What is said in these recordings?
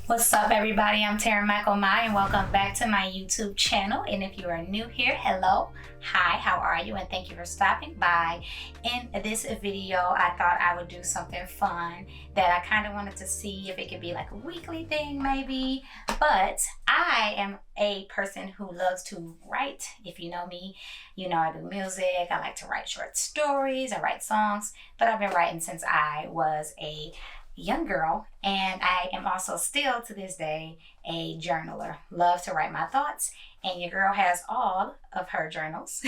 What's up, everybody? I'm Tara McElmy, and welcome back to my YouTube channel. And if you are new here, hello, hi, how are you? And thank you for stopping by. In this video, I thought I would do something fun that I kind of wanted to see if it could be like a weekly thing, maybe. But I am a person who loves to write. If you know me, you know I do music. I like to write short stories. I write songs, but I've been writing since I was a young girl, and I am also still to this day a journaler. Love to write my thoughts, and your girl has all of her journals.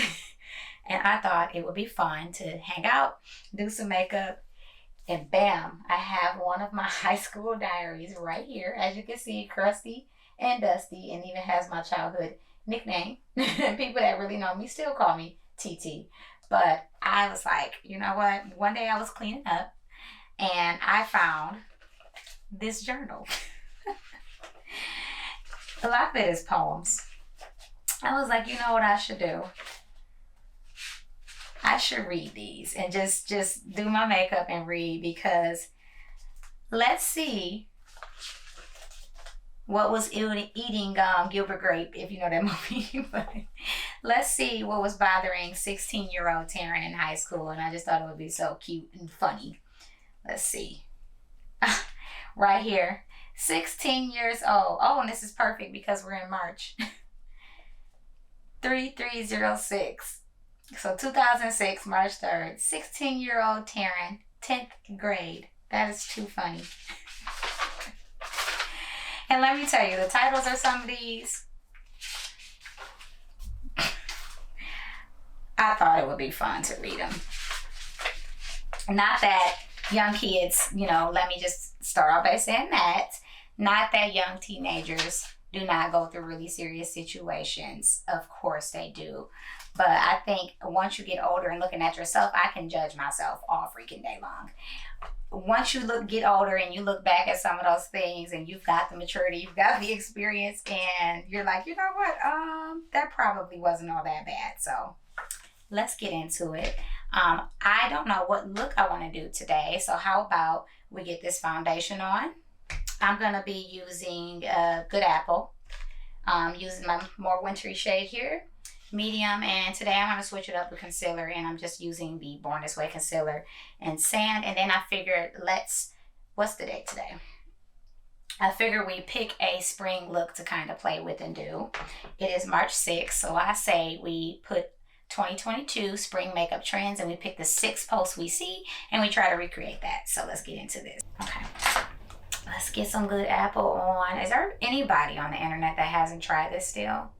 And I thought it would be fun to hang out, do some makeup, and bam, I have one of my high school diaries right here. As you can see, crusty and dusty, and even has my childhood nickname. People that really know me still call me TT. But I was like, you know what? One day I was cleaning up, and I found this journal. A lot of it is poems. I was like, you know what I should do? I should read these and just do my makeup and read, because let's see what was eating Gilbert Grape, if you know that movie. But let's see what was bothering 16-year-old Taryn in high school, and I just thought it would be so cute and funny. Let's see. Right here. 16 years old. Oh, and this is perfect because we're in March. 3306. So 2006, March 3rd. 16-year-old Taryn, 10th grade. That is too funny. And let me tell you, the titles of some of these, I thought it would be fun to read them. Not that young kids, let me just start off by saying that. Not that young teenagers do not go through really serious situations. Of course they do. But I think once you get older and looking at yourself, I can judge myself all freaking day long. Once you get older and you look back at some of those things, and you've got the maturity, you've got the experience, and you're like, you know what? That probably wasn't all that bad. So let's get into it. I don't know what look I want to do today, so how about we get this foundation on? I'm going to be using Good Apple, using my more wintry shade here, medium, and today I'm going to switch it up with concealer, and I'm just using the Born This Way concealer and sand. And then I figured, what's the date today? I figured we pick a spring look to kind of play with and do. It is March 6th, so I say we put 2022 spring makeup trends, and we pick the 6 posts we see, and we try to recreate that. So let's get into this. Okay, let's get some Good Apple on. Is there anybody on the internet that hasn't tried this still?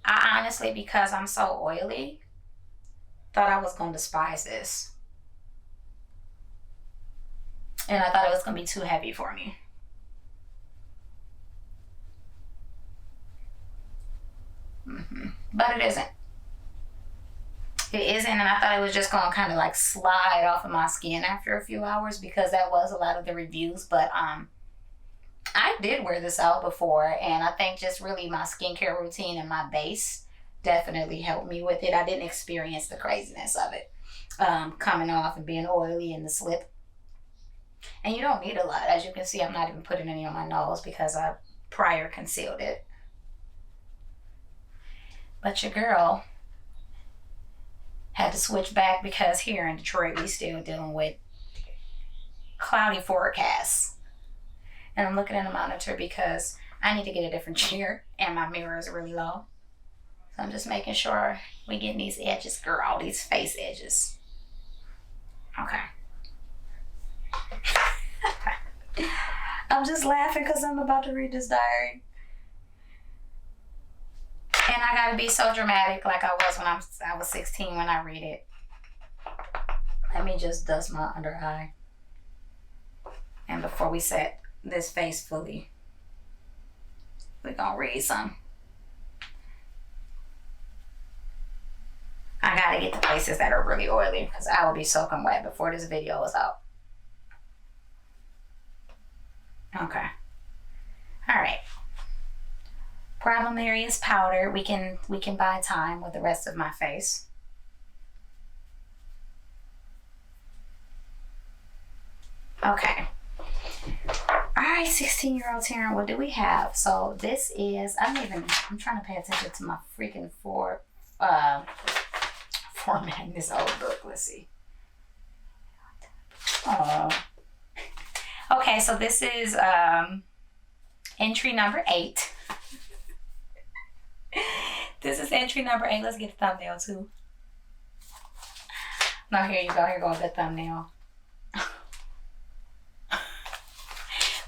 I honestly, because I'm so oily, thought I was going to despise this, and I thought it was going to be too heavy for me. But it isn't. It isn't, and I thought it was just going to kind of like slide off of my skin after a few hours, because that was a lot of the reviews. But I did wear this out before, and I think just really my skincare routine and my base definitely helped me with it. I didn't experience the craziness of it coming off and being oily and the slip. And you don't need a lot. As you can see, I'm not even putting any on my nose because I prior concealed it. But your girl had to switch back because here in Detroit we still dealing with cloudy forecasts. And I'm looking at the monitor because I need to get a different chair, and my mirror is really low. So I'm just making sure we get these edges, girl, these face edges. Okay. I'm just laughing because I'm about to read this diary. And I gotta be so dramatic like I was when I was 16 when I read it. Let me just dust my under eye. And before we set this face fully, we're gonna read some. I gotta get the places that are really oily because I will be soaking wet before this video is out. Okay. All right. Problem area is powder. We can buy time with the rest of my face. Okay. All right. right, 16-year-old Taryn, what do we have? So this is, I'm trying to pay attention to my freaking format in this old book. Let's see. Oh. Okay, so this is entry number 8. This is entry number 8. Let's get a thumbnail too. No, here you go. Here goes the thumbnail.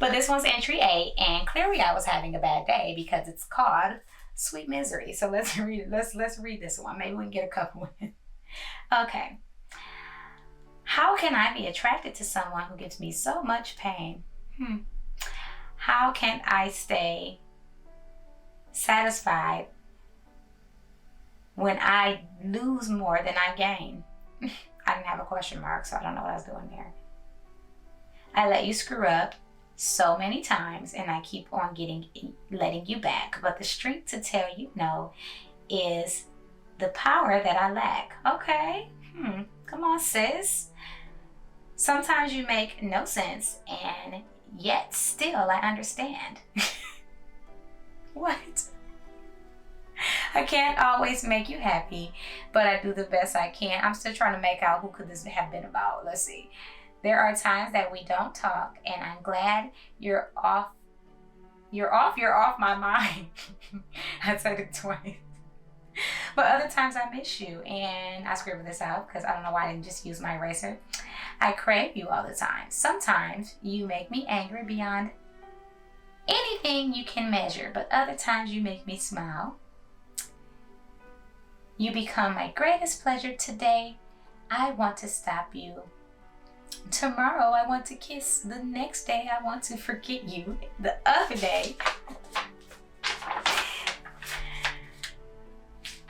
But this one's entry 8, and clearly I was having a bad day because it's called Sweet Misery. So let's read it. Let's read this one. Maybe we can get a couple in. Okay. How can I be attracted to someone who gives me so much pain? How can I stay satisfied when I lose more than I gain? I didn't have a question mark, so I don't know what I was doing there. I let you screw up so many times, and I keep on letting you back. But the strength to tell you no is the power that I lack. Okay. Come on, sis. Sometimes you make no sense, and yet still I understand. What? I can't always make you happy, but I do the best I can. I'm still trying to make out who could this have been about. Let's see. There are times that we don't talk, and I'm glad you're off my mind. I said it twice. But other times I miss you, and I scribbled this out because I don't know why I didn't just use my eraser. I crave you all the time. Sometimes you make me angry beyond anything you can measure, but other times you make me smile. You become my greatest pleasure. Today, I want to stop you. Tomorrow, I want to kiss. The next day, I want to forget you. The other day,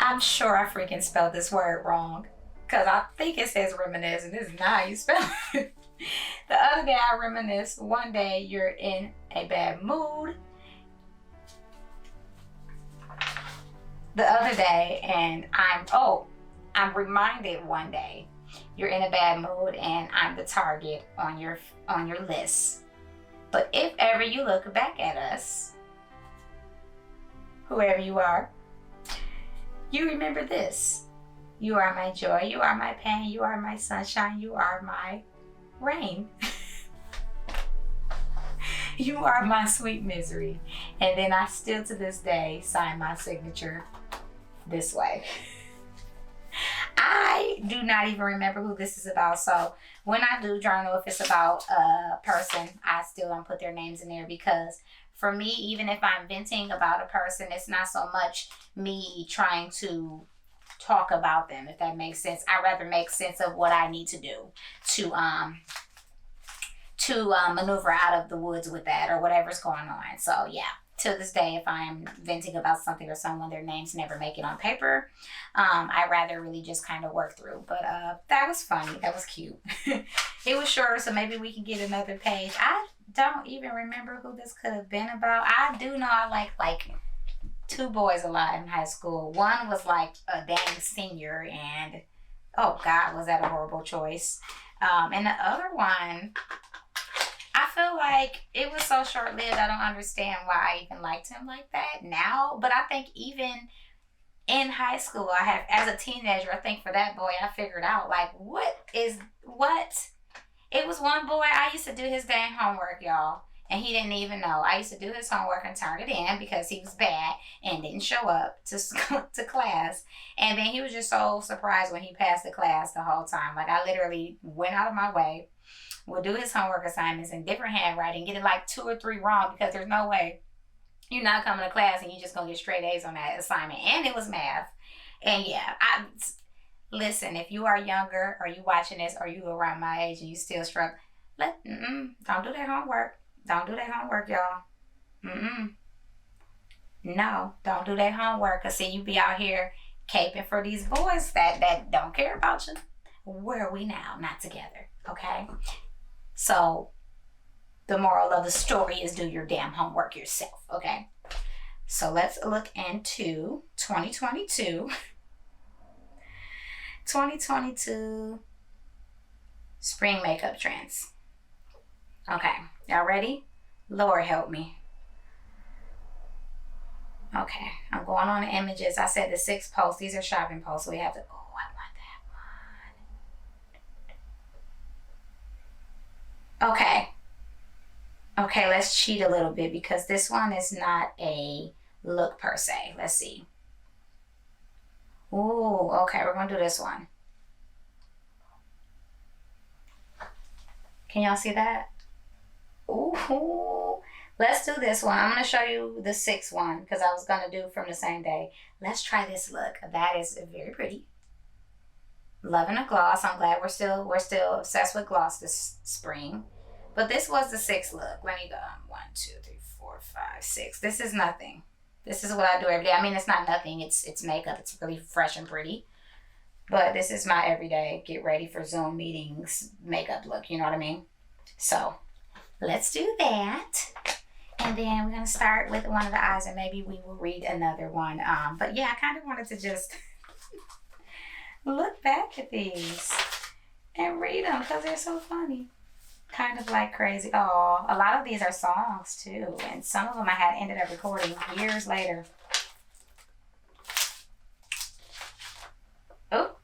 I'm sure I freaking spelled this word wrong, because I think it says reminisce, and this is not how you spell it. The other day I reminisce. One day you're in a bad mood. The other day, and I'm reminded one day you're in a bad mood, and I'm the target on your list. But if ever you look back at us, whoever you are, you remember this. You are my joy, you are my pain, you are my sunshine, you are my rain. You are my sweet misery. And then I still to this day sign my signature this way. I do not even remember who this is about. So when I do journal, if it's about a person, I still don't put their names in there, because for me, even if I'm venting about a person, it's not so much me trying to talk about them, if that makes sense. I rather make sense of what I need to do to maneuver out of the woods with that or whatever's going on. So yeah, to this day, if I'm venting about something or someone, their names never make it on paper. I rather really just kind of work through. But that was funny. That was cute. It was short, so maybe we can get another page. I don't even remember who this could have been about. I do know I like 2 boys a lot in high school. One was like a dang senior, and oh God, was that a horrible choice. And the other one, I feel like it was so short-lived, I don't understand why I even liked him like that now. But I think even in high school, as a teenager, I think for that boy, I figured out like, what? It was one boy, I used to do his dang homework, y'all. And he didn't even know. I used to do his homework and turn it in because he was bad and didn't show up to class. And then he was just so surprised when he passed the class the whole time. Like, I literally went out of my way, would do his homework assignments in different handwriting, get it like 2 or 3 wrong, because there's no way you're not coming to class and you're just going to get straight A's on that assignment. And it was math. And yeah, listen, if you are younger or you watching this or you around my age and you still struggle, don't do that homework. Don't do that homework, y'all. No, don't do that homework. Because see, you be out here caping for these boys that don't care about you. Where are we now? Not together, okay? So the moral of the story is do your damn homework yourself, okay? So let's look into 2022. 2022 spring makeup trends. Okay, y'all ready? Lord help me. Okay, I'm going on the images. I said the 6 posts. These are shopping posts. So we have to, oh, I want that one. Okay. Okay, let's cheat a little bit because this one is not a look per se. Let's see. Ooh, okay, we're going to do this one. Can y'all see that? Ooh, let's do this one. I'm going to show you the 6th one because I was going to do from the same day. Let's try this look. That is very pretty. Loving a gloss. I'm glad we're still obsessed with gloss this spring. But this was the 6th look. Let me go. 1, 2, 3, 4, 5, 6. This is nothing. This is what I do every day. I mean, it's not nothing. It's makeup. It's really fresh and pretty. But this is my everyday get ready for Zoom meetings makeup look. You know what I mean? So let's do that. And then we're going to start with one of the eyes and maybe we will read another one. But yeah, I kind of wanted to just look back at these and read them because they're so funny. Kind of like crazy. Oh, a lot of these are songs too. And some of them I had ended up recording years later. Oh.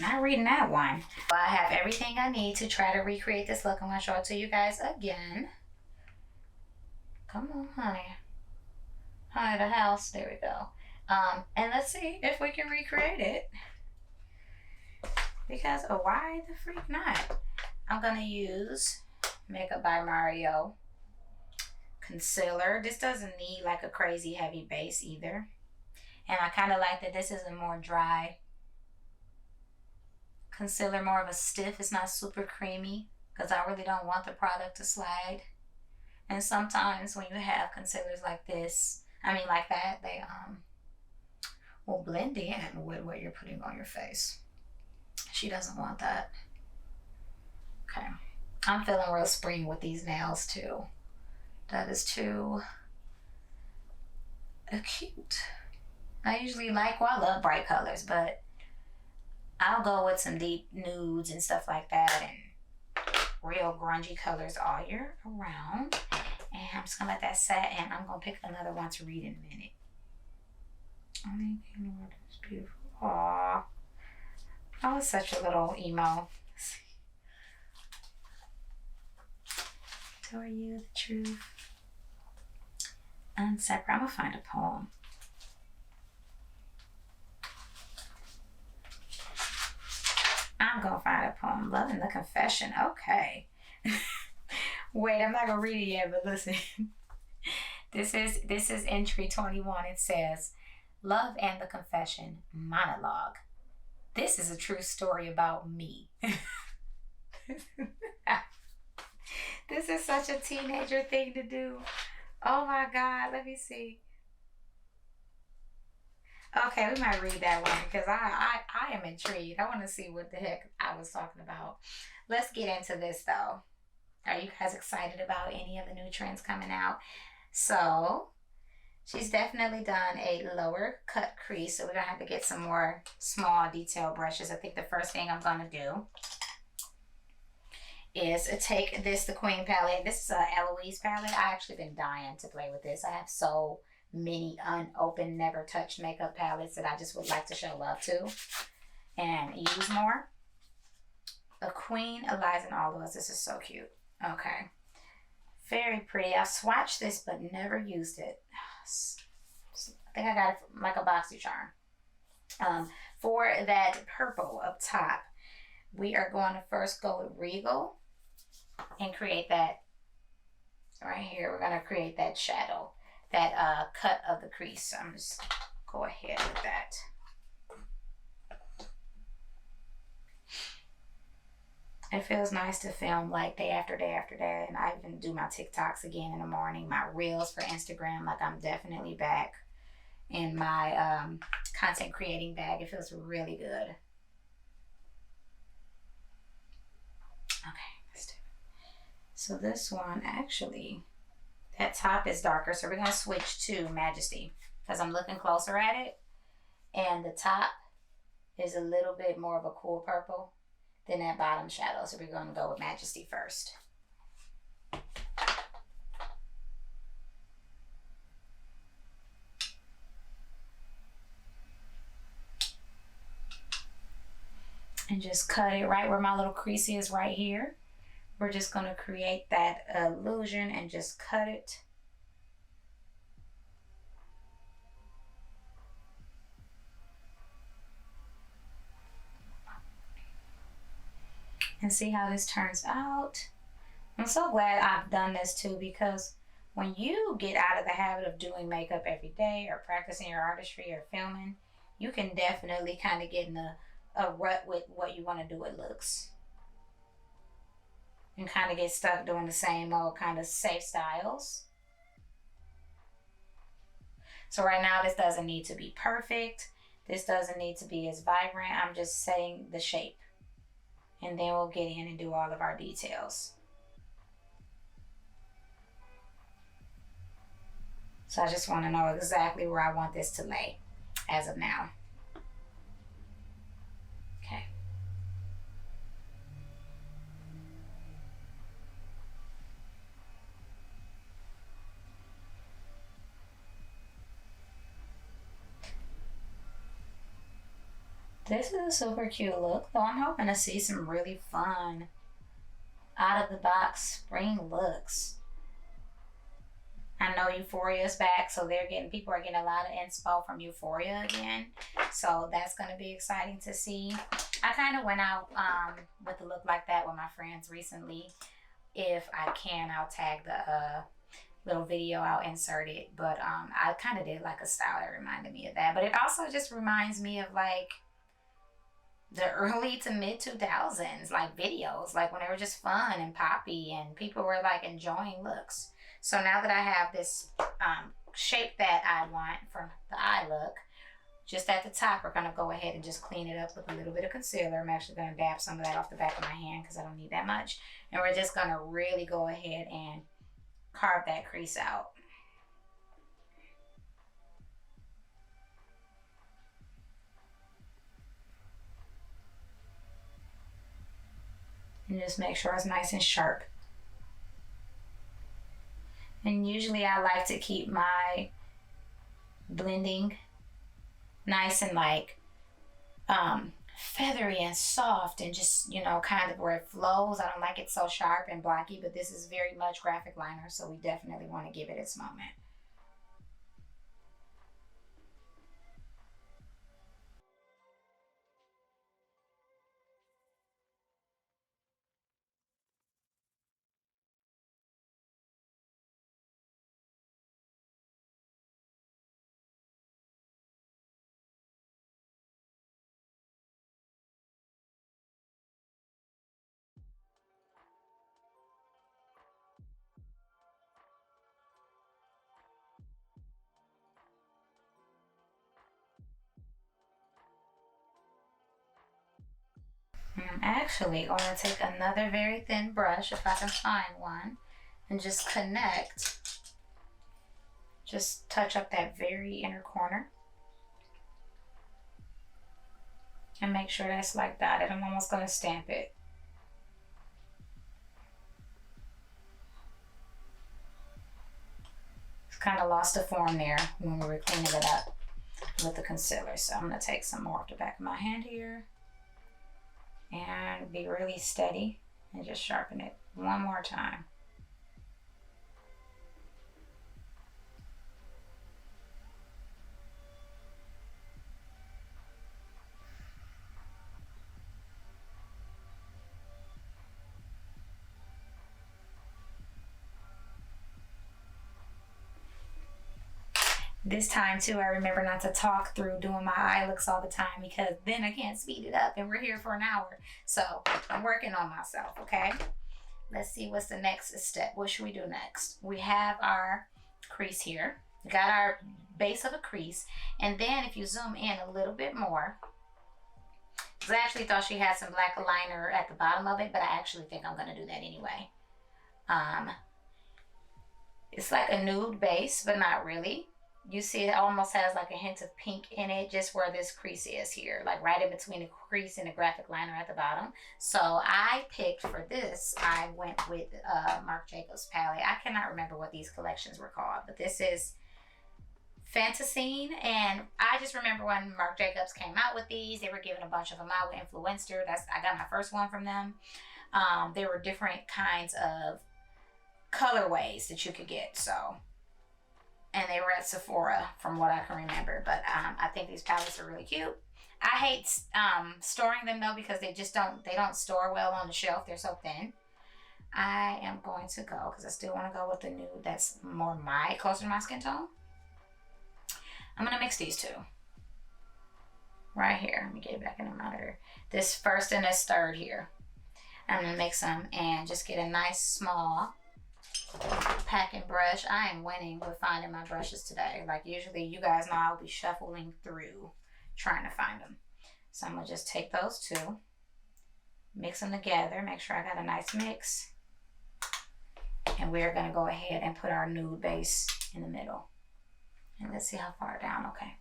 Not reading that one. Well, I have everything I need to try to recreate this look. I'm going to show it to you guys again. Come on, honey. Honey, the house. There we go. And let's see if we can recreate it. Because why the freak not? I'm going to use Makeup by Mario concealer. This doesn't need like a crazy heavy base either. And I kind of like that this is a more dry concealer, more of a stiff. It's not super creamy because I really don't want the product to slide. And sometimes when you have concealers like this, I mean like that, they will blend in with what you're putting on your face. She doesn't want that. Okay. I'm feeling real spring with these nails too. That is too cute. I usually like, well, I love bright colors, but I'll go with some deep nudes and stuff like that and real grungy colors all year around. And I'm just gonna let that set and I'm gonna pick another one to read in a minute. I think you know it's beautiful. Aww. I was such a little emo. Tell you the truth. Unseparate. I'm gonna find a poem. I'm gonna find a poem. Loving the Confession. Okay. Wait, I'm not gonna read it yet, but listen. This is entry 21. It says, Love and the Confession monologue. This is a true story about me. This is such a teenager thing to do. Oh my God, let me see. Okay, we might read that one because I am intrigued. I want to see what the heck I was talking about. Let's get into this though. Are you guys excited about any of the new trends coming out? So, she's definitely done a lower cut crease. So we're going to have to get some more small detail brushes. I think the first thing I'm going to do is take the Queen palette. This is a Eloise palette. I actually been dying to play with this. I have so many unopened, never touched makeup palettes that I just would like to show love to and use more. The Queen Eliza and All of Us. This is so cute. Okay. Very pretty. I've swatched this but never used it. I think I got it from like a BoxyCharm. For that purple up top, we are going to first go with Regal and create that right here. We're going to create that shadow, that cut of the crease. So I'm just go ahead with that. It feels nice to film like day after day after day. And I even do my TikToks again in the morning, my reels for Instagram. Like I'm definitely back in my content creating bag. It feels really good. Okay, let's do it. So this one actually, that top is darker. So we're going to switch to Majesty because I'm looking closer at it. And the top is a little bit more of a cool purple than that bottom shadow. So we're going to go with Majesty first. And just cut it right where my little crease is right here. We're just going to create that illusion and just cut it. And see how this turns out. I'm so glad I've done this too, because when you get out of the habit of doing makeup every day or practicing your artistry or filming, you can definitely kind of get in a rut with what you want to do with looks. And kind of get stuck doing the same old kind of safe styles. So right now this doesn't need to be perfect. This doesn't need to be as vibrant. I'm just setting the shape. And then we'll get in and do all of our details. So I just want to know exactly where I want this to lay as of now. Okay. This is a super cute look, though I'm hoping to see some really fun, out of the box spring looks. I know Euphoria is back, so people are getting a lot of inspo from Euphoria again. So that's going to be exciting to see. I kind of went out with a look like that with my friends recently. If I can, I'll tag the little video, I'll insert it. But I kind of did like a style that reminded me of that. But it also just reminds me of like the early to mid 2000s, like videos, like when they were just fun and poppy and people were like enjoying looks. So now that I have this shape that I want for the eye look, just at the top, we're gonna go ahead and just clean it up with a little bit of concealer. I'm actually gonna dab some of that off the back of my hand because I don't need that much. And we're just gonna really go ahead and carve that crease out. And just make sure it's nice and sharp. And usually I like to keep my blending nice and like feathery and soft and just, you know, kind of where it flows. I don't like it so sharp and blocky, but this is very much graphic liner, so we definitely want to give it its moment. I'm actually going to take another very thin brush, if I can find one, and just connect. Just touch up that very inner corner. And make sure that's like that. And I'm almost going to stamp it. It's kind of lost the form there when we were cleaning it up with the concealer. So I'm going to take some more off the back of my hand here. And be really steady and just sharpen it one more time. This time too, I remember not to talk through doing my eye looks all the time because then I can't speed it up and we're here for an hour. So I'm working on myself, okay? Let's see what's the next step. What should we do next? We have our crease here. We got our base of a crease. And then if you zoom in a little bit more, because I actually thought she had some black liner at the bottom of it, but I actually think I'm gonna do that anyway. It's like a nude base, but not really. You see it almost has like a hint of pink in it, just where this crease is here, like right in between the crease and the graphic liner at the bottom. So I picked for this, I went with Marc Jacobs palette. I cannot remember what these collections were called, but this is Fantasine, and I just remember when Marc Jacobs came out with these, they were giving a bunch of them out with Influencer. I got my first one from them. There were different kinds of colorways that you could get, so, and they were at Sephora from what I can remember. But I think these palettes are really cute. I hate storing them though, because they don't store well on the shelf. They're so thin. I am going to go, because I still want to go with the nude that's more closer to my skin tone. I'm going to mix these two right here. Let me get it back in the monitor. This first and this third here. I'm going to mix them and just get a nice small packing brush. I am winning with finding my brushes today. Like usually you guys know I'll be shuffling through trying to find them. So I'm going to just take those two, mix them together, make sure I got a nice mix. And we're going to go ahead and put our nude base in the middle. And let's see how far down. Okay.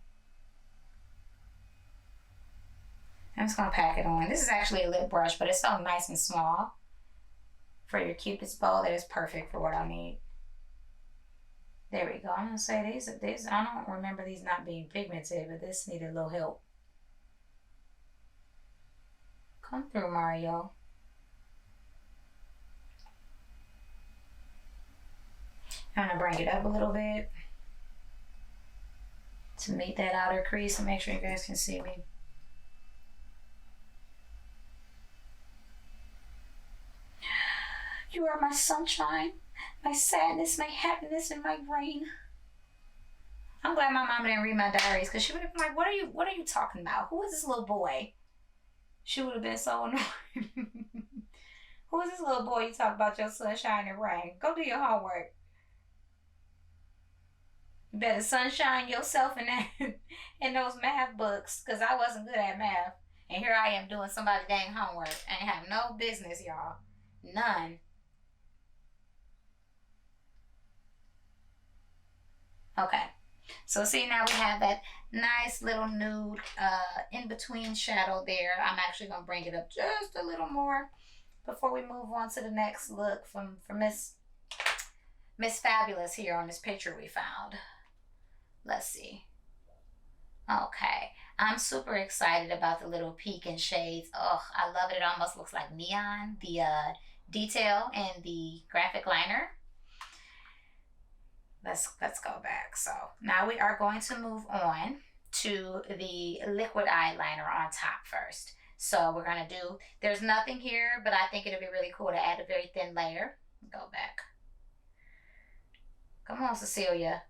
I'm just going to pack it on. This is actually a lip brush, but it's so nice and small for your Cupid's bow that it's perfect for what I need. There we go. I'm going to say these, I don't remember these not being pigmented, but this needed a little help. Come through, Mario. I'm going to bring it up a little bit to meet that outer crease and make sure you guys can see me. You are my sunshine, my sadness, my happiness, and my rain. I'm glad my mom didn't read my diaries, because she would have been like, what are you talking about? Who is this little boy? She would have been so annoyed. Who is this little boy you talk about your sunshine and rain? Go do your homework. You better sunshine yourself in those math books, because I wasn't good at math. And here I am doing somebody's dang homework. I ain't have no business, y'all. None. Okay. So see, now we have that nice little nude in-between shadow there. I'm actually going to bring it up just a little more before we move on to the next look from Miss Fabulous here on this picture we found. Let's see. Okay. I'm super excited about the little peak in shades. Oh, I love it. It almost looks like neon. The detail and the graphic liner. Let's go back. So now we are going to move on to the liquid eyeliner on top first. So we're going to do, there's nothing here, but I think it'll be really cool to add a very thin layer. Go back. Come on, Cecilia.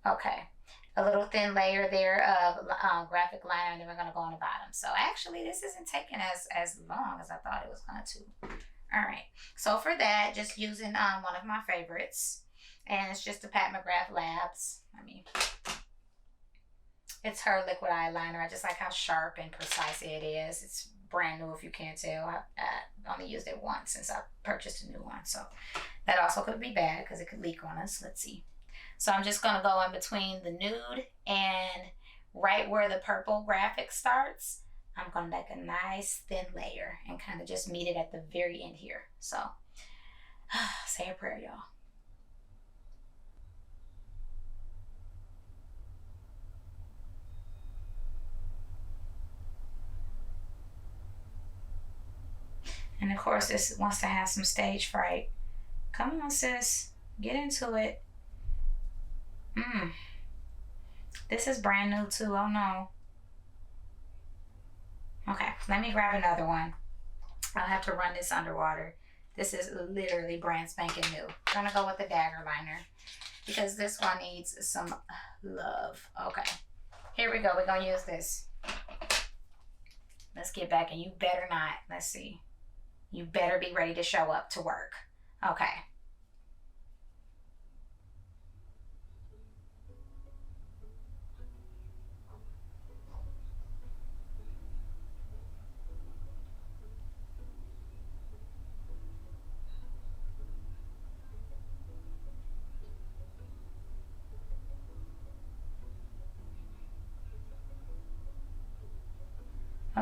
Okay. A little thin layer there of graphic liner, and then we're going to go on the bottom. So actually, this isn't taking as long as I thought it was going to. All right. So for that, just using one of my favorites. And it's just a Pat McGrath Labs. It's her liquid eyeliner. I just like how sharp and precise it is. It's brand new if you can't tell. I only used it once since I purchased a new one. So that also could be bad because it could leak on us. Let's see. So I'm just going to go in between the nude and right where the purple graphic starts. I'm going to make a nice thin layer and kind of just meet it at the very end here. So say a prayer, y'all. And of course, this wants to have some stage fright. Come on, sis. Get into it. This is brand new too. Oh no. Okay, let me grab another one. I'll have to run this underwater. This is literally brand spanking new. I'm gonna go with the dagger liner because this one needs some love. Okay, here we go. We're gonna use this. Let's get back, and you better not. Let's see. You better be ready to show up to work. Okay.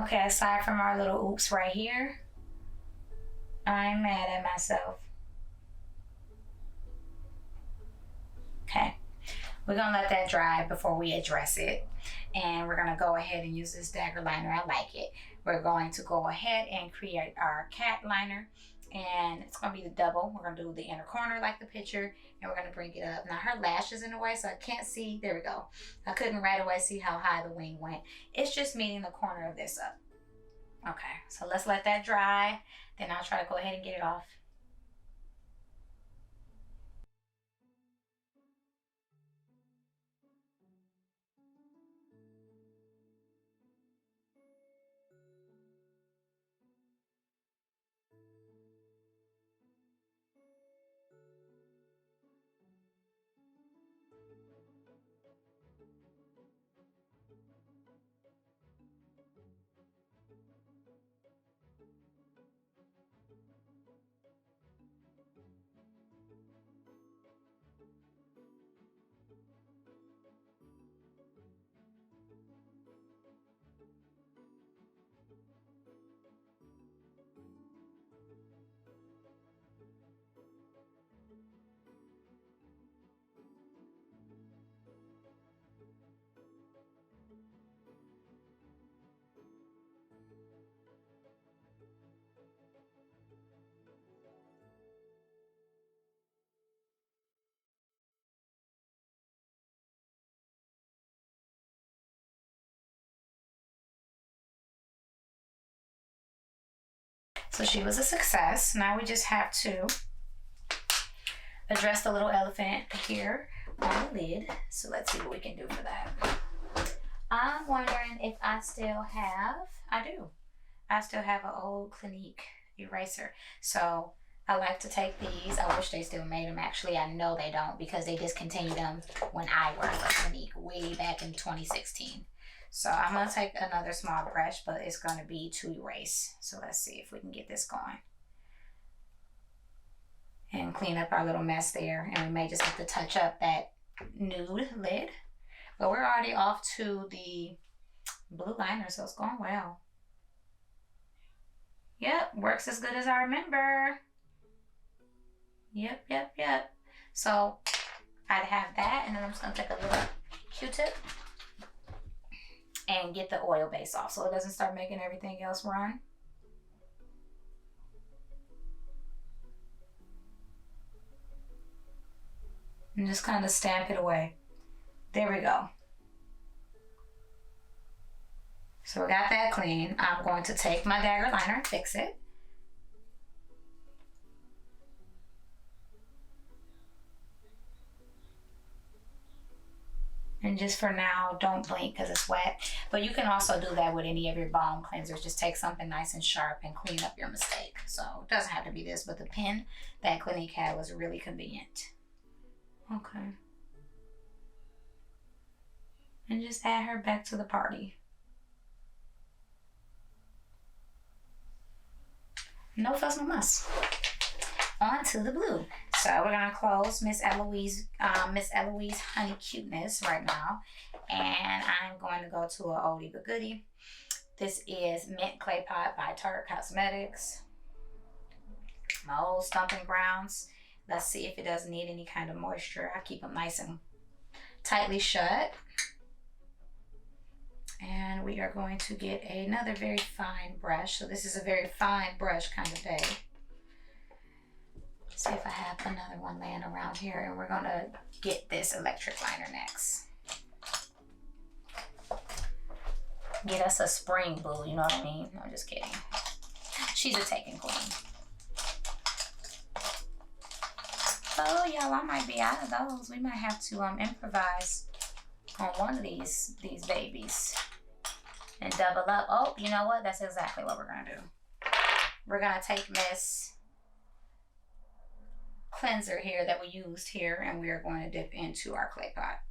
Okay, aside from our little oops right here, I'm mad at myself. Okay, we're gonna let that dry before we address it. And we're gonna go ahead and use this dagger liner. I like it. We're going to go ahead and create our cat liner. And it's gonna be the double. We're gonna do the inner corner like the picture, and we're gonna bring it up. Now her lash is in the way, so I can't see. There we go. I couldn't right away see how high the wing went. It's just meeting the corner of this up. Okay, so let's let that dry. Then I'll try to go ahead and get it off. So she was a success. Now we just have to address the little elephant here on the lid. So let's see what we can do for that. I'm wondering if I still have, I do. I still have an old Clinique eraser. So I like to take these. I wish they still made them. Actually, I know they don't because they discontinued them when I worked for Clinique way back in 2016. So I'm going to take another small brush, but it's going to be to erase. So let's see if we can get this going. And clean up our little mess there. And we may just have to touch up that nude lid. But we're already off to the blue liner, so it's going well. Yep, works as good as I remember. Yep. So I'd have that, and then I'm just going to take a little Q-tip and get the oil base off so it doesn't start making everything else run. And just kind of stamp it away. There we go. So we got that clean. I'm going to take my dagger liner and fix it. And just for now, don't blink because it's wet. But you can also do that with any of your balm cleansers. Just take something nice and sharp and clean up your mistake. So it doesn't have to be this, but the pen that Clinique had was really convenient. Okay. And just add her back to the party. No fuss, no muss. On to the blue. So we're gonna close Miss Eloise Honey Cuteness right now, and I'm going to go to a oldie but goodie. This is Mint Clay Pot by Tarte Cosmetics. My old stomping grounds. Let's see if it doesn't need any kind of moisture. I keep them nice and tightly shut. And we are going to get another very fine brush. So this is a very fine brush kind of day. See if I have another one laying around here, and we're gonna get this electric liner next. Get us a spring boo, you know what I mean? No, just kidding. She's a taken queen. Oh, y'all, I might be out of those. We might have to improvise on one of these babies and double up. Oh, you know what? That's exactly what we're gonna do. We're gonna take Miss cleanser here that we used here, and we are going to dip into our clay pot.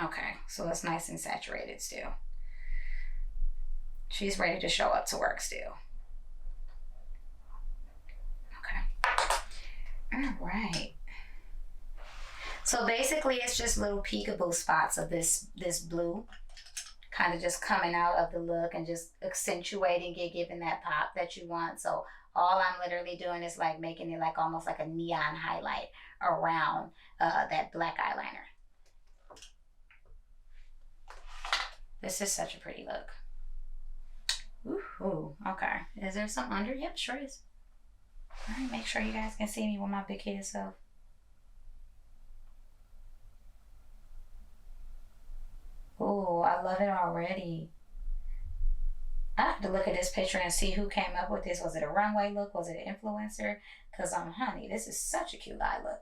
Okay, so it's nice and saturated still. She's ready to show up to work still. Okay. All right. So basically it's just little peekaboo spots of this blue kind of just coming out of the look and just accentuating it, giving that pop that you want. So all I'm literally doing is like making it like almost like a neon highlight around that black eyeliner. This is such a pretty look. Ooh, okay. Is there some under? Yep, sure is. All right, make sure you guys can see me with my big head self. Oh, I love it already. I have to look at this picture and see who came up with this. Was it a runway look? Was it an influencer? Because honey, this is such a cute eye look.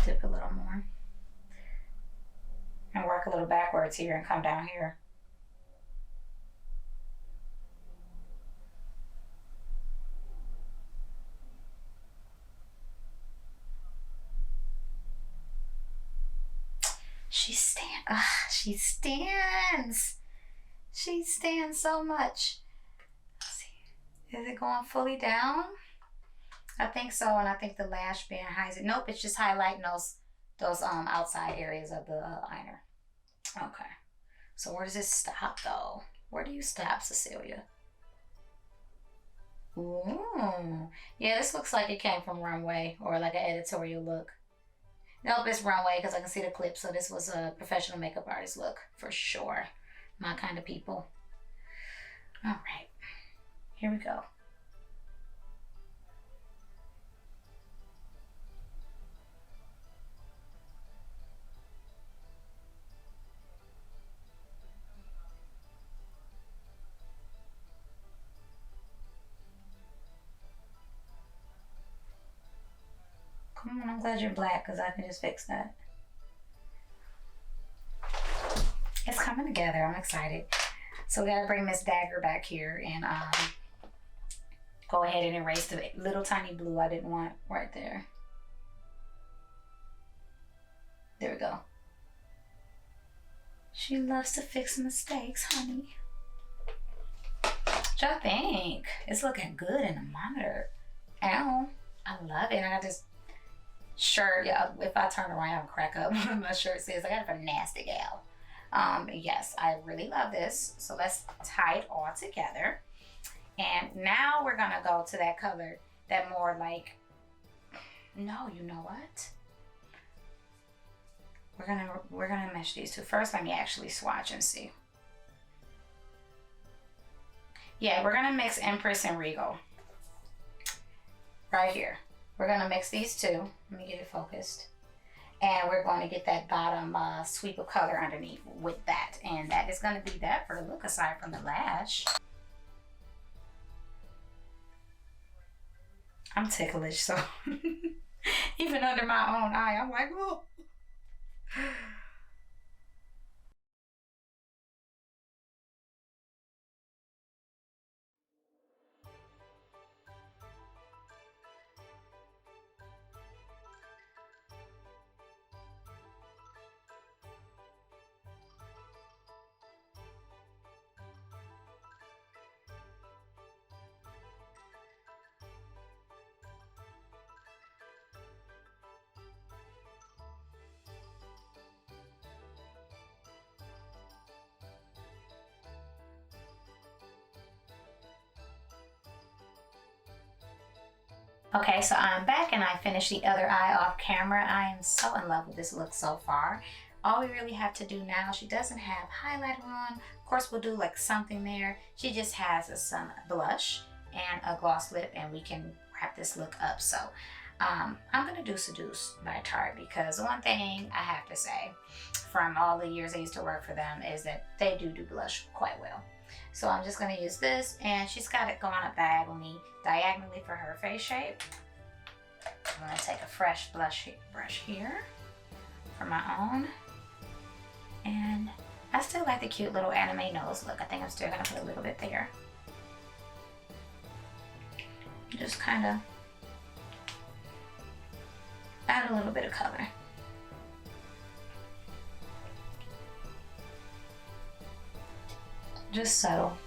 Dip a little more. And work a little backwards here and come down here. She stands. She stands so much. Let's see. Is it going fully down? I think so, and I think the lash band hides it. Nope, it's just highlighting those outside areas of the liner. Okay. So where does this stop though? Where do you stop, Cecilia? Ooh. Yeah, this looks like it came from Runway or like an editorial look. Nope, it's Runway because I can see the clip. So this was a professional makeup artist look for sure. My kind of people. All right, here we go. Come on, I'm glad you're black because I can just fix that. It's coming together. I'm excited. So we gotta bring Miss Dagger back here and go ahead and erase the little tiny blue I didn't want right there. There we go. She loves to fix mistakes, honey. What y'all think? It's looking good in the monitor. Ow. I love it. And I got this shirt. Yeah, if I turn around and crack up, my shirt says I got a nasty gal. Yes, I really love this. So let's tie it all together. And now we're gonna go to that color that more like, no, you know what? We're gonna mesh these two. First, let me actually swatch and see. Yeah, we're gonna mix Empress and Regal. Right here. We're gonna mix these two. Let me get it focused. And we're going to get that bottom sweep of color underneath with that. And that is gonna be that for the look aside from the lash. I'm ticklish, so even under my own eye, I'm like, oh. Okay, so I'm back and I finished the other eye off camera. I am so in love with this look so far. All we really have to do now, she doesn't have highlighter on. Of course, we'll do like something there. She just has some blush and a gloss lip and we can wrap this look up. So I'm gonna do Seduce by Tarte because one thing I have to say from all the years I used to work for them is that they do blush quite well. So I'm just gonna use this and she's got it going up diagonally for her face shape. I'm gonna take a fresh brush here for my own. And I still like the cute little anime nose look. I think I'm still gonna put a little bit there. Just kind of add a little bit of color. Just subtle.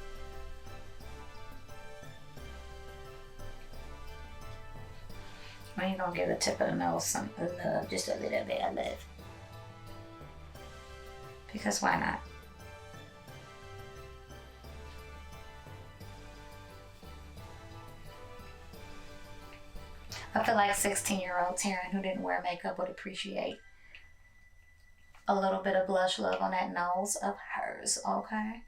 I ain't gonna give the tip of the nose some love, just a little bit of love. Because why not? I feel like 16-year-old Taryn who didn't wear makeup would appreciate a little bit of blush love on that nose of hers, okay?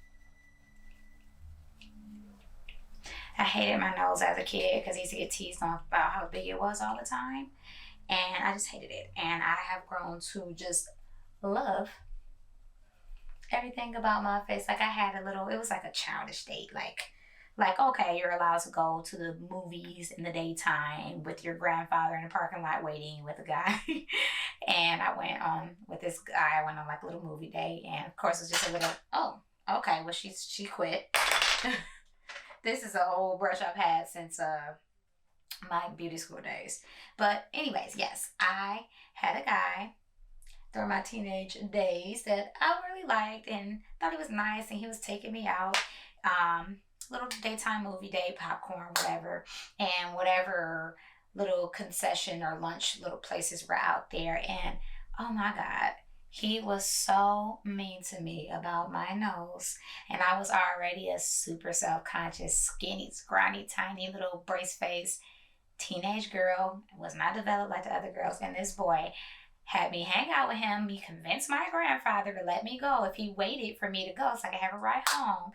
I hated my nose as a kid because I used to get teased on about how big it was all the time. And I just hated it. And I have grown to just love everything about my face. Like I had a little, it was like a childish date. Like, okay, you're allowed to go to the movies in the daytime with your grandfather in the parking lot waiting with a guy. And I went on with this guy. I went on like a little movie date. And of course, it was just a little, oh, okay, well, she quit. This is an old brush I've had since my beauty school days. But anyways, yes, I had a guy during my teenage days that I really liked and thought he was nice, and he was taking me out. Little daytime movie day, popcorn, whatever, and whatever little concession or lunch little places were out there. And oh my God, he was so mean to me about my nose. And I was already a super self-conscious, skinny, scrawny, tiny little brace face teenage girl. Was not developed like the other girls. And this boy had me hang out with him. He convinced my grandfather to let me go if he waited for me to go so I could have a ride home.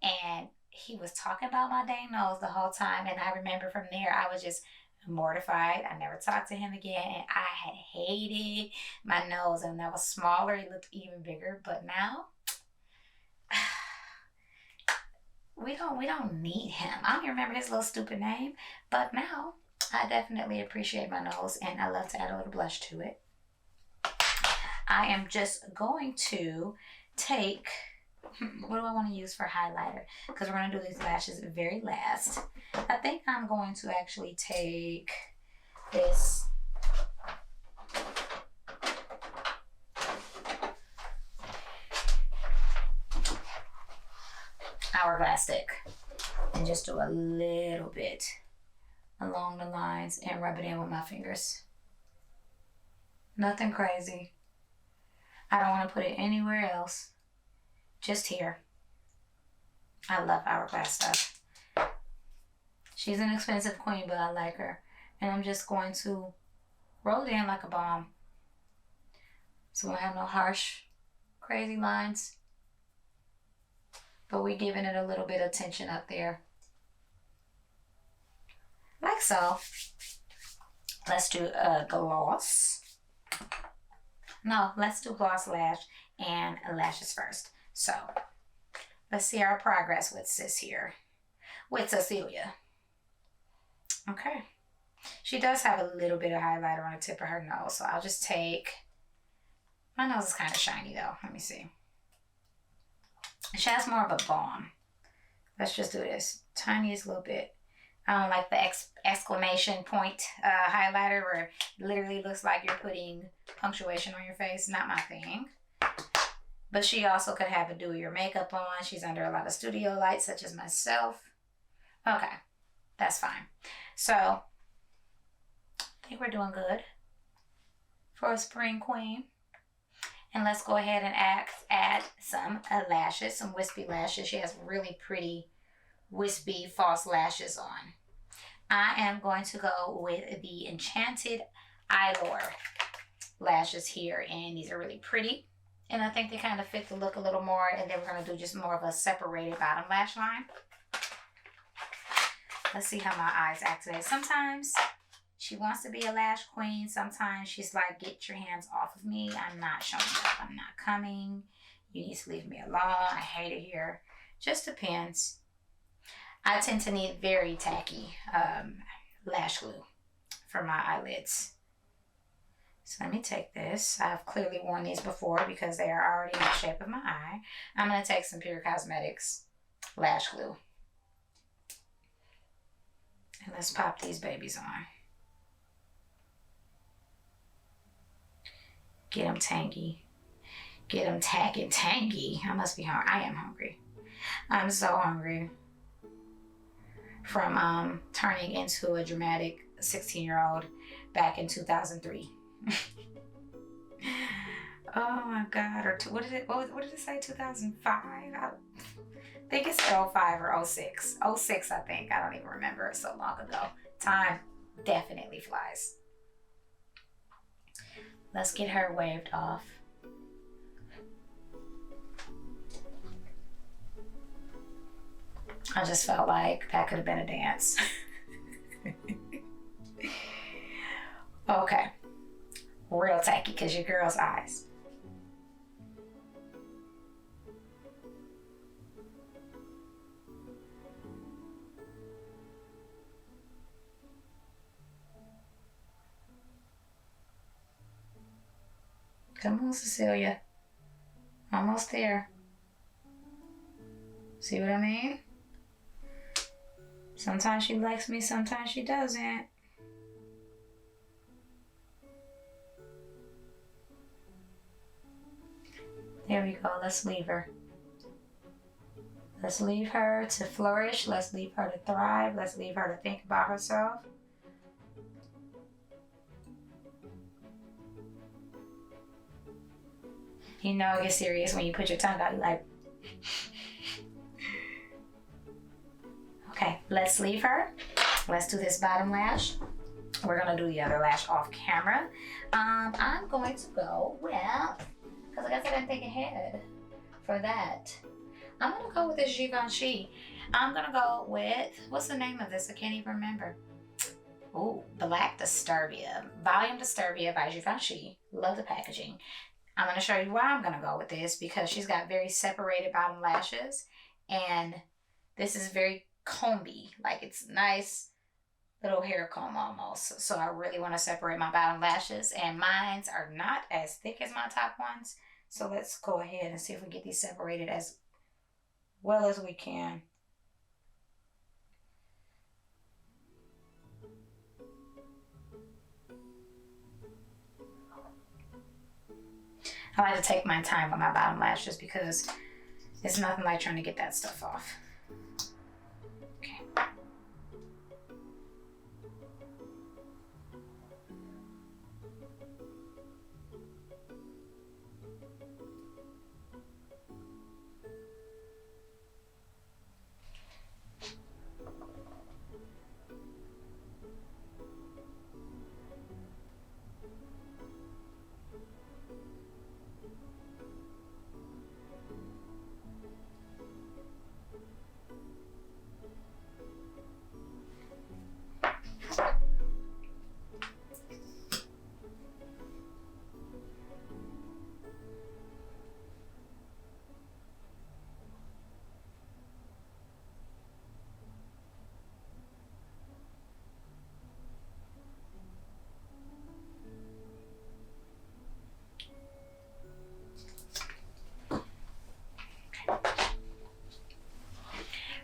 And he was talking about my dang nose the whole time. And I remember from there, I was just mortified. I never talked to him again. And I had hated my nose. And when I was smaller, it looked even bigger. But now, we don't need him. I don't even remember his little stupid name. But now, I definitely appreciate my nose. And I love to add a little blush to it. I am just going to take... what do I want to use for highlighter? Because we're going to do these lashes very last. I think I'm going to actually take this hourglass stick and just do a little bit along the lines and rub it in with my fingers. Nothing crazy. I don't want to put it anywhere else. Just here. I love hourglass stuff. She's an expensive queen, but I like her. And I'm just going to roll it in like a bomb. So we don't have no harsh, crazy lines. But we're giving it a little bit of tension up there. Like so. Let's do a gloss. No, let's do gloss lash and lashes first. So, let's see our progress with sis here. With Cecilia. Okay. She does have a little bit of highlighter on the tip of her nose. So, I'll just take... My nose is kind of shiny though. Let me see. She has more of a balm. Let's just do this. Tiniest little bit. I don't like the exclamation point highlighter where it literally looks like you're putting punctuation on your face. Not my thing. But she also could have a do your makeup on. She's under a lot of studio lights, such as myself. Okay, that's fine. So, I think we're doing good for a spring queen. And let's go ahead and add some lashes, some wispy lashes. She has really pretty wispy false lashes on. I am going to go with the Enchanted Eyelure lashes here. And these are really pretty. And I think they kind of fit the look a little more. And then we're going to do just more of a separated bottom lash line. Let's see how my eyes act today. Sometimes she wants to be a lash queen. Sometimes she's like, get your hands off of me. I'm not showing up. I'm not coming. You need to leave me alone. I hate it here. Just depends. I tend to need very tacky lash glue for my eyelids. So let me take this. I've clearly worn these before because they are already in the shape of my eye. I'm going to take some Pure Cosmetics lash glue. And let's pop these babies on. Get them tangy. Get them tangy. I must be hungry. I am hungry. I'm so hungry from turning into a dramatic 16-year-old back in 2003. Oh my God! Or what did it say? 2005? I think it's 05 or 06. 06, I think. I don't even remember. It's so long ago. Time definitely flies. Let's get her waved off. I just felt like that could have been a dance. Okay. Real tacky because your girl's eyes. Come on, Cecilia. Almost there. See what I mean? Sometimes she likes me, sometimes she doesn't. There we go. Let's leave her. Let's leave her to flourish. Let's leave her to thrive. Let's leave her to think about herself. You know it gets serious when you put your tongue out. You're like, okay, let's leave her. Let's do this bottom lash. We're gonna do the other lash off camera. I'm going to go with, because I guess I didn't think ahead for that. I'm gonna go with this Givenchy. I'm gonna go with, what's the name of this? I can't even remember. Oh, Black Disturbia. Volume Disturbia by Givenchy. Love the packaging. I'm going to show you why I'm going to go with this, because she's got very separated bottom lashes, and this is very comby. Like, it's nice little hair comb almost. So I really want to separate my bottom lashes, and mines are not as thick as my top ones. So let's go ahead and see if we get these separated as well as we can. I like to take my time with my bottom lashes because it's nothing like trying to get that stuff off. Okay.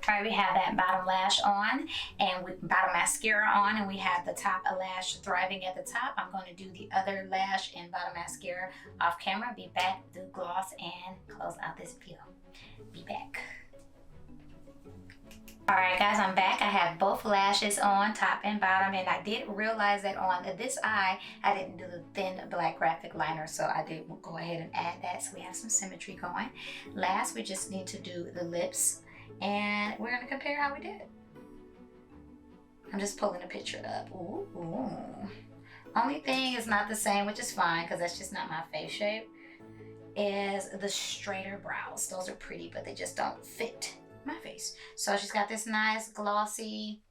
All right, we have that bottom lash on, and bottom mascara on, and we have the top lash thriving at the top. I'm going to do the other lash and bottom mascara off camera. Be back, do gloss, and close out this video. Be back. All right, guys, I'm back. I have both lashes on, top and bottom, and I did realize that on this eye, I didn't do the thin black graphic liner, so I did go ahead and add that, so we have some symmetry going. Last, we just need to do the lips, and we're gonna compare how we did. I'm just pulling a picture up. Ooh. Only thing is not the same, which is fine, because that's just not my face shape, is the straighter brows. Those are pretty, but they just don't fit my face. So she's got this nice glossy,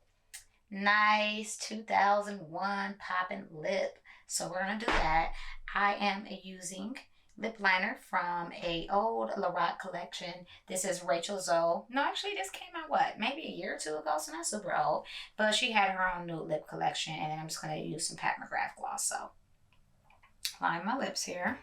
nice 2001 popping lip. So we're gonna do that. I am using lip liner from a old Lorac collection. This is Rachel Zoe. No, actually this came out what, maybe a year or two ago, so not super old, but she had her own nude lip collection, and then I'm just gonna use some Pat McGrath gloss. So line my lips here.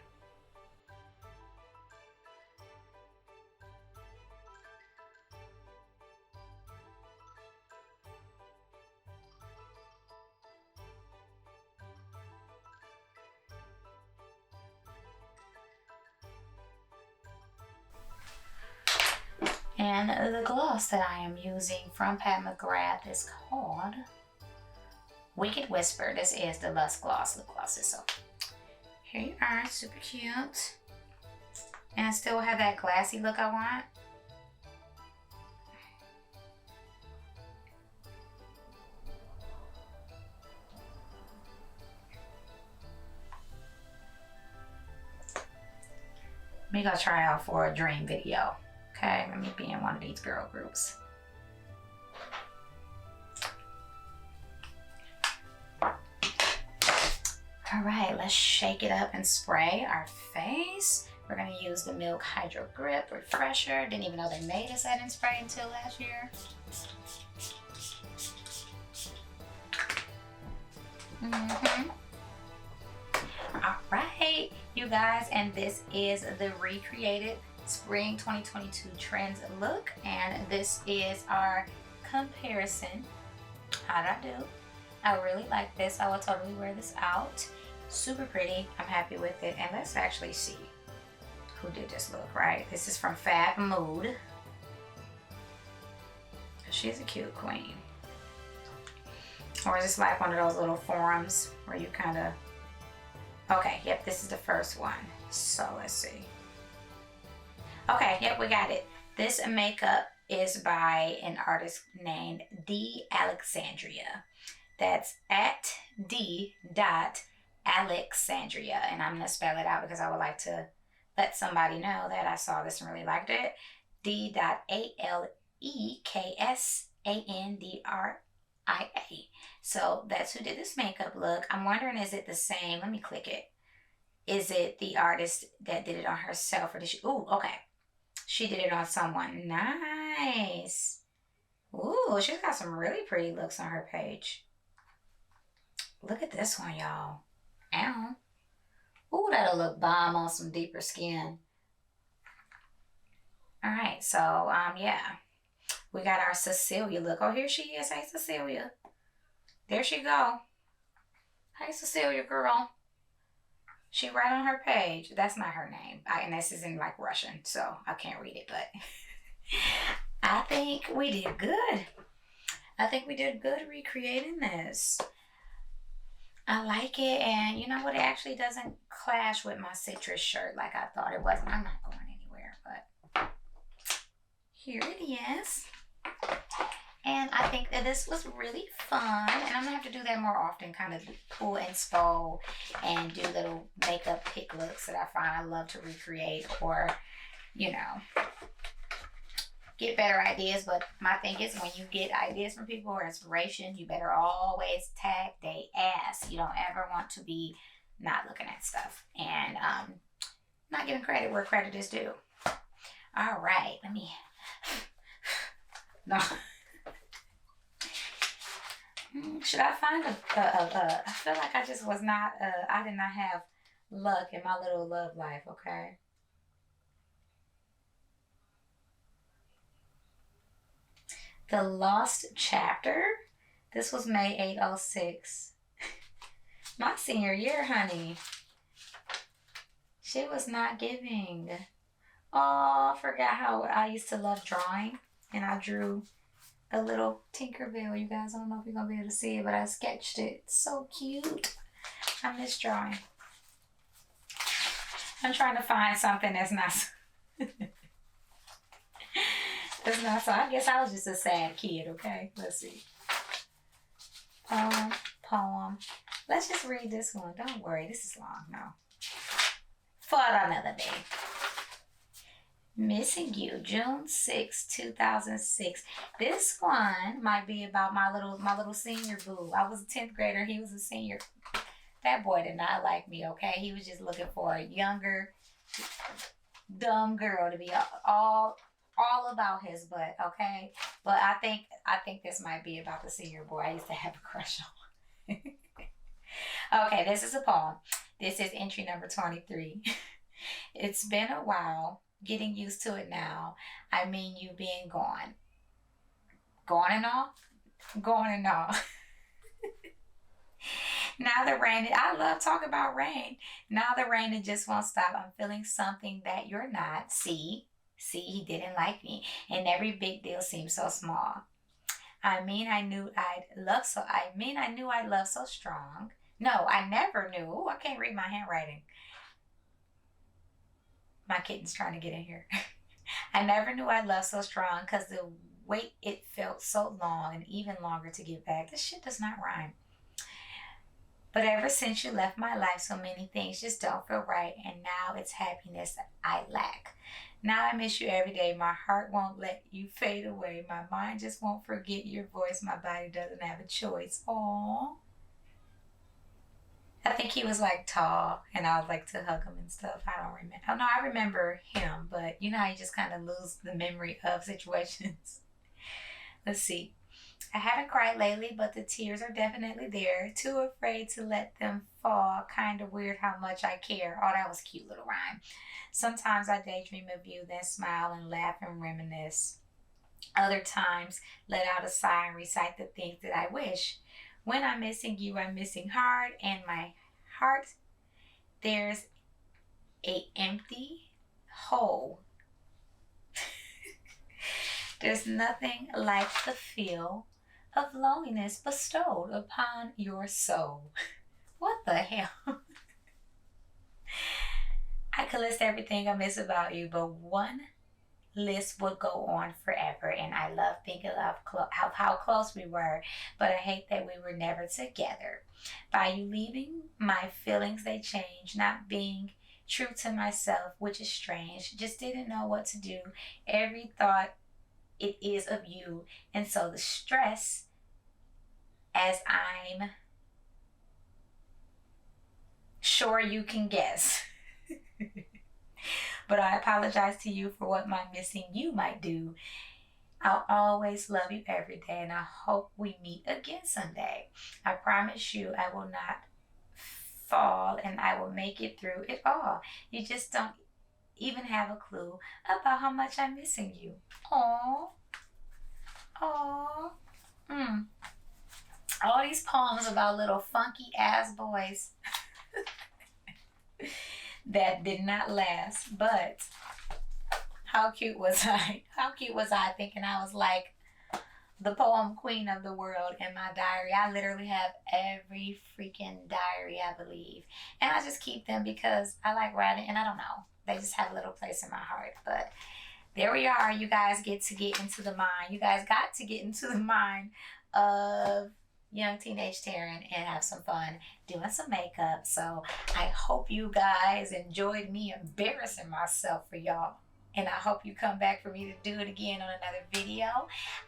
And the gloss that I am using from Pat McGrath is called Wicked Whisper. This is the Lust Gloss lip glosses. So here you are, super cute. And still have that glassy look I want. Let me go try out for a dream video. Okay, let me be in one of these girl groups. All right, let's shake it up and spray our face. We're gonna use the Milk Hydro Grip Refresher. Didn't even know they made a setting spray until last year. All right, you guys, and this is the recreated Spring 2022 Trends look, and this is our comparison. How did I do? I really like this. I will totally wear this out. Super pretty. I'm happy with it. And let's actually see who did this look, right? This is from Fab Mood. She's a cute queen. Or is this like one of those little forums where you kind of... Okay, yep, this is the first one. So let's see. Okay, yep, we got it. This makeup is by an artist named D. Alexandria. That's at D.Alexandria. And I'm going to spell it out because I would like to let somebody know that I saw this and really liked it. D.Alexandria. So that's who did this makeup look. I'm wondering, is it the same? Let me click it. Is it the artist that did it on herself, or did she? Ooh, okay. She did it on someone. Nice. Ooh, she's got some really pretty looks on her page. Look at this one, y'all. Ow. Ooh, that'll look bomb on some deeper skin. All right, so, yeah. We got our Cecilia look. Oh, here she is. Hey, Cecilia. There she go. Hey, Cecilia, girl. She right on her page. That's not her name. And this is in like Russian, so I can't read it, but I think we did good. I think we did good recreating this. I like it, and you know what? It actually doesn't clash with my citrus shirt like I thought it was. I'm not going anywhere, but here it is. And I think that this was really fun, and I'm gonna have to do that more often, kind of pull inspo and do little makeup pick looks that I find I love to recreate, or, you know, get better ideas. But my thing is, when you get ideas from people or inspiration, you better always tag they ass. You don't ever want to be not looking at stuff and not giving credit where credit is due. All right, let me... No. Should I find I feel like I just was not, I did not have luck in my little love life, okay? The Lost Chapter. This was May 806. My senior year, honey. She was not giving. Oh, I forgot how I used to love drawing. And I drew a little Tinkerbell. You guys, I don't know if you're going to be able to see it, but I sketched it. So cute. I miss drawing. I'm trying to find something that's not... that's not so... I guess I was just a sad kid, okay? Let's see. Poem. Let's just read this one. Don't worry, this is long. No. For another day. Missing You, June 6, 2006. This one might be about my little senior boo. I was a 10th grader. He was a senior. That boy did not like me, okay? He was just looking for a younger, dumb girl to be all about his butt, okay? But I think this might be about the senior boy I used to have a crush on. Okay, this is a poem. This is entry number 23. It's been a while. Getting used to it now. I mean, you being gone. Gone and all? Gone and all. Now the rain, I love talking about rain. Now the rain, it just won't stop. I'm feeling something that you're not. See, he didn't like me. And every big deal seems so small. I mean, I knew I'd love so. I mean, I knew I'd love so strong. No, I never knew. Ooh, I can't read my handwriting. My kitten's trying to get in here. I never knew I'd love so strong because the wait it felt so long and even longer to get back. This shit does not rhyme. But ever since you left my life, so many things just don't feel right, and now it's happiness I lack. Now I miss you every day. My heart won't let you fade away. My mind just won't forget your voice. My body doesn't have a choice. Aww. I think he was like tall, and I would like to hug him and stuff. I don't remember. Oh no, I remember him, but you know how you just kind of lose the memory of situations. Let's see. I haven't cried lately, but the tears are definitely there. Too afraid to let them fall. Kind of weird how much I care. Oh, that was a cute little rhyme. Sometimes I daydream of you, then smile and laugh and reminisce. Other times, let out a sigh and recite the things that I wish. When I'm missing you, I'm missing hard, and my heart, there's a empty hole. There's nothing like the feel of loneliness bestowed upon your soul. What the hell? I could list everything I miss about you, but one list would go on forever, and I love thinking of how close we were, but I hate that we were never together. By you leaving, my feelings, they change, not being true to myself, which is strange. Just didn't know what to do. Every thought it is of you, and so the stress, as I'm sure you can guess. But I apologize to you for what my missing you might do. I'll always love you every day, and I hope we meet again someday. I promise you I will not fall, and I will make it through it all. You just don't even have a clue about how much I'm missing you. Aww. Aww. All these poems about little funky ass boys that did not last, but how cute was I? How cute was I thinking I was like the poem queen of the world in my diary? I literally have every freaking diary, I believe. And I just keep them because I like writing, and I don't know. They just have a little place in my heart. But there we are. You guys get into the mind. You guys got to get into the mind of young teenage Taryn and have some fun doing some makeup. So I hope you guys enjoyed me embarrassing myself for y'all. And I hope you come back for me to do it again on another video.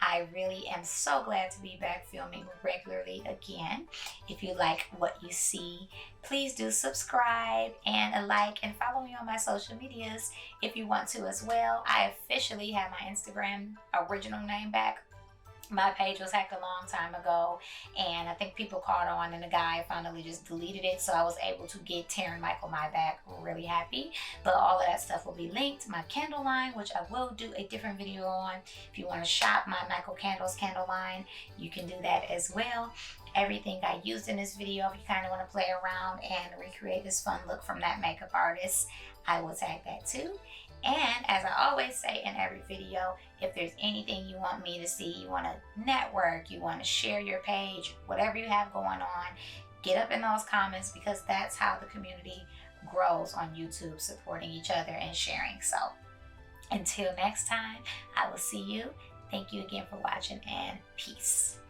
I really am so glad to be back filming regularly again. If you like what you see, please do subscribe and like and follow me on my social medias if you want to as well. I officially have my Instagram original name back. My page was hacked a long time ago, and I think people caught on, and the guy finally just deleted it, so I was able to get Taryn Michael my back. Really happy. But all of that stuff will be linked. My candle line, which I will do a different video on. If you want to shop my Michael Candles candle line, you can do that as well. Everything I used in this video, if you kind of want to play around and recreate this fun look from that makeup artist, I will tag that too. And as I always say in every video, if there's anything you want me to see, you want to network, you want to share your page, whatever you have going on, get up in those comments, because that's how the community grows on YouTube, supporting each other and sharing. So until next time, I will see you. Thank you again for watching, and peace.